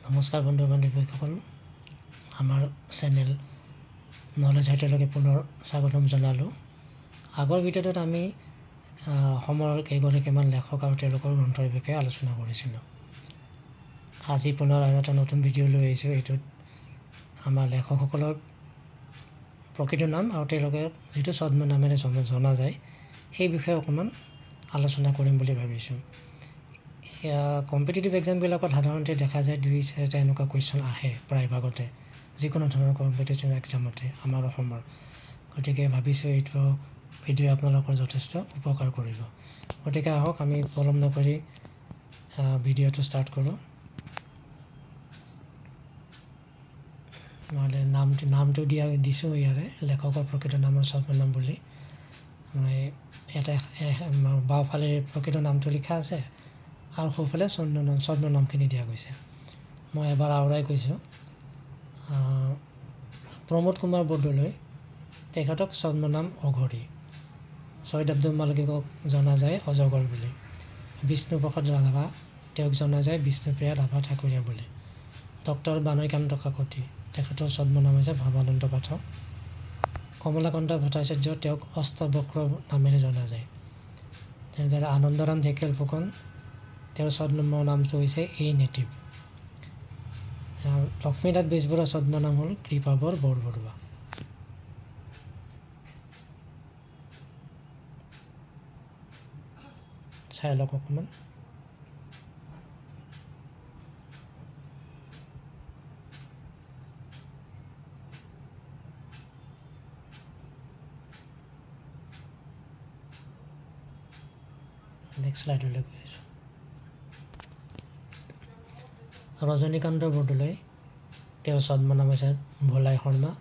নমস্কাৰ বন্ধু বান্ধৱীসকল, আমাৰ চেনেল নলেজ হাইটলৈকে পুনৰ স্বাগতম জনালোঁ। আগৰ ভিডিঅ'টোত আমি অসমৰ কেইগৰাকীমান লেখক আৰু তেওঁলোকৰ গ্ৰন্থৰ বিষয়ে আলোচনা কৰিছিলোঁ। আজি পুনৰ আৰু এটা নতুন ভিডিঅ' লৈ আহিছোঁ। এইটোত আমাৰ লেখকসকলৰ প্ৰকৃত নাম আৰু তেওঁলোকে যিটো ছদ্ম নামেৰে জনা যায় সেই বিষয়ে অকণমান আলোচনা কৰিম বুলি ভাবিছোঁ। কম্পিটিটিভ এক্সামবিলাকত সাধাৰণতে দেখা যায় 2-4টা এনেকুৱা কুৱেশ্যন আহে প্ৰায়ভাগতে, যিকোনো ধৰণৰ কম্পিটিটিভ এক্সামতে আমাৰ অসমৰ। গতিকে ভাবিছোঁ এইটো ভিডিঅ' আপোনালোকৰ যথেষ্ট উপকাৰ কৰিব। গতিকে আহক আমি পলম নকৰি ভিডিঅ'টো ষ্টাৰ্ট কৰোঁ। নহ'লে নামটো দিছোঁ ইয়াৰে নামৰ প্ৰকৃত নামৰ ছদ্মনাম বুলি। মই এটা বাওঁফালে প্ৰকৃত নামটো লিখা আছে আৰু সোঁফালে ছদ্মনামখিনি দিয়া গৈছে। মই এবাৰ আওৰাই কৈছোঁ। প্ৰমোদ কুমাৰ বৰদলৈ, তেখেতক ছদ্মনাম অঘৰী। ছৈয়দ আব্দুল মালিকক জনা যায় অজগৰ বুলি। বিষ্ণুপ্ৰসাদ ৰাভা, তেওঁক জনা যায় বিষ্ণুপ্ৰিয়া ৰাভা ঠাকুৰীয়া বুলি। ডক্টৰ বাণীকান্ত কাকতি, তেখেতৰ ছদ্মনাম হৈছে ভাৱানন্দ পাঠক। কমলাকান্ত ভট্টাচাৰ্য, তেওঁক অষ্টবক্ৰ নামেৰে জনা যায়। তেনেদৰে আনন্দৰাম ঢেকীয়াল ফুকন, তেওঁৰ ছদ্ম নামটো হৈছে এ নেটিভ। লক্ষ্মীনাথ বেজবৰুৱাৰ ছদ্মনাম হ'ল কৃপাবৰ বৰবৰুৱা। চাই লওক অকণমান। নেক্সট শ্লাইডলৈ গৈ আছোঁ। ৰজনীকান্ত বৰদলৈ, তেওঁৰ ছদ্মনাম হৈছে ভোলাই শৰ্মা।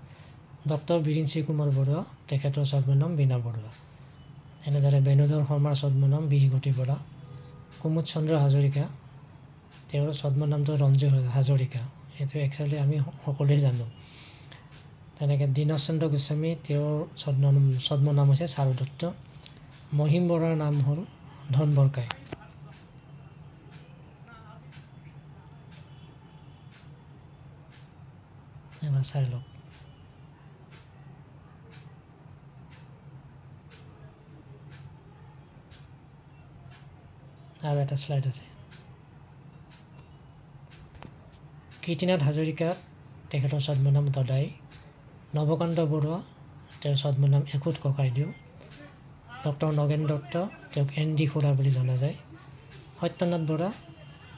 ডক্টৰ বিৰিঞ্চি কুমাৰ বৰুৱা, তেখেতৰ ছদ্মনাম বীণা বৰুৱা। তেনেদৰে বেণুধৰ শৰ্মাৰ ছদ্মনাম বিহীগতি বৰা। কুমুদ চন্দ্ৰ হাজৰিকা, তেওঁৰ ছদ্মনামটো ৰঞ্জু হাজৰিকা। সেইটো একচুৱেলি আমি সকলোৱে জানো। তেনেকৈ দীনেশ চন্দ্ৰ গোস্বামী, তেওঁৰ ছদ্মনাম হৈছে চাৰু দত্ত। মহিম বৰাৰ নাম হ'ল ধন বৰকাই। এবাৰ চাই লওক। আৰু এটা শ্লাইড আছে। কীৰ্তিনাথ হাজৰিকা, তেখেতৰ ছদ্মনাম দদাই। নৱকান্ত বৰুৱা, তেওঁৰ ছদ্মনাম এখুত ককাইদেউ। ডক্টৰ নগেন দত্ত, তেওঁক এন ডি খুৰা বুলি জনা যায়। সত্যনাথ বৰা,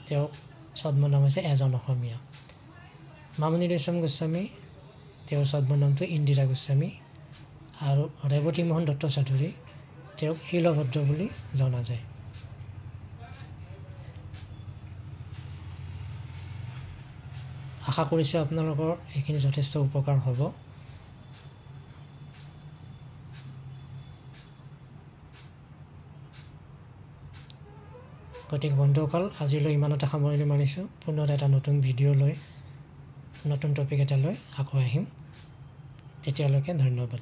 তেওঁক ছদ্মনাম হৈছে এজন অসমীয়া। মামণি ৰয়ছম গোস্বামী, তেওঁৰ ছদ্মনামটো ইন্দিৰা গোস্বামী। আৰু ৰেৱতী মোহন দত্ত চৌধুৰী, তেওঁক শিলভদ্ৰ বুলি জনা যায়। আশা কৰিছোঁ আপোনালোকৰ এইখিনি যথেষ্ট উপকাৰ হ'ব। গতিকে বন্ধুসকল, আজিলৈ ইমানতে সামৰণি মাৰিছোঁ। পুনৰ এটা নতুন ভিডিঅ' লৈ, নতুন টপিক এটা লৈ আকৌ আহিম। তেতিয়ালৈকে ধন্যবাদ।